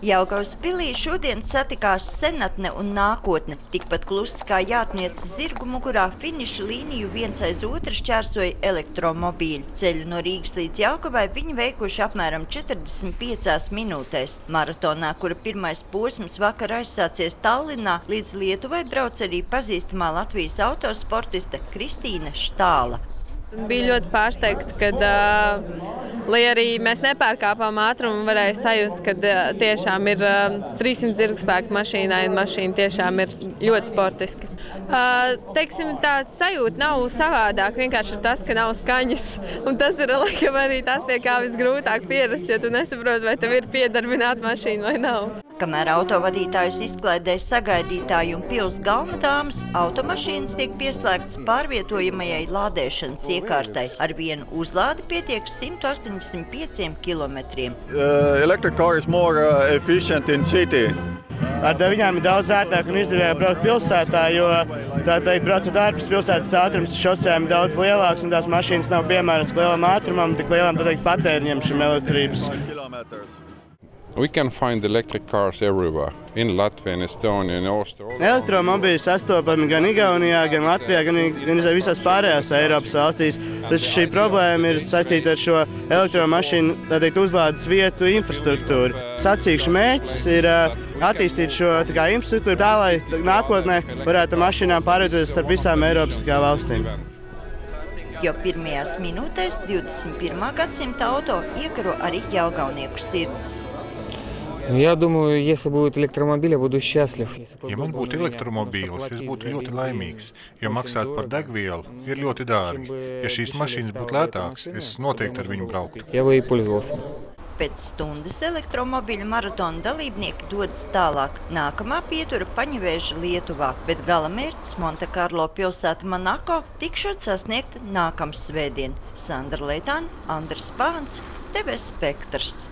Jelgavas pilī šodien satikās senatne un nākotne. Tikpat klusi kā jātniec zirgu mugurā, finiša līniju viens aiz otru šķērsoja elektromobīļi. Ceļu no Rīgas līdz Jelgavai viņi veikuši apmēram 45 minūtēs. Maratonā, kura pirmais posms vakar aizsācies Tallinā, līdz Lietuvai brauc arī pazīstamā Latvijas autosportiste Kristīna Štāla. Bija ļoti pārsteigta, kad, lai arī mēs nepārkāpām ātrumu, varēja sajust, ka tiešām ir 300 zirgspēku mašīnai, un mašīna tiešām ir ļoti sportiska. Teiksim, tāds sajūta nav savādāk, vienkārši ir tas, ka nav skaņas, un tas ir laikam arī tas, pie kā visgrūtāk pierast, jo tu nesaproti, vai tev ir piedarbināta mašīna vai nav. Kamēr autovadītājus izklaidē sagaidītāji un pils galmadāmas, automašīnas tiek pieslēgtas pārvietojamajai lādēšanas iekārtai. Ar vienu uzlādi pietiek 185 kilometriem. Electric car is more efficient in city. Ar viņām ir daudz ērtāk un izdevīgāk braukt pilsētā, jo tā teikt, braucot ārpus pilsētas ātrums šosēm daudz lielāks un tās mašīnas nav piemērotas lielam ātrumam, tik lielam patēriņam šim elektrības. We can find electric cars everywhere, in Latvia, in Estonia, in Austria. Elektromobīļi sastopami gan Igaunijā, gan Latvijā, gan visās pārējās Eiropas valstīs. Taču šī problēma ir saistīta ar šo elektromašīnu, tā teikt, uzlādes vietu infrastruktūru. Sacīkšu mērķis ir attīstīt šo infrastruktūru tā, lai nākotnē varētu mašīnām pārvietoties starp visām Eiropas valstīm. Jo pirmajās minūtēs 21. gadsimta auto iekaro arī jelgavnieku sirds. Я думаю, если будет электромобиль, я буду счастлив. Ja man būtu elektromobīlis, es būtu ļoti laimīgs, jo maksāt par degvielu ir ļoti dārgi. Ja šīs mašīnas būtu lētākas, es noteikti ar viņu brauktu. Я бы и пользовался. Pēc stundas elektromobīļu maratona dalībnieki dodas tālāk. Nākamā pietura Paņevēža Lietuvā, bet galamērķis Montekarlo pilsēta Monako tikšot sasniegt nākamsvētdien. Sandra Leitāne, Andris Pāns, TV Spektrs.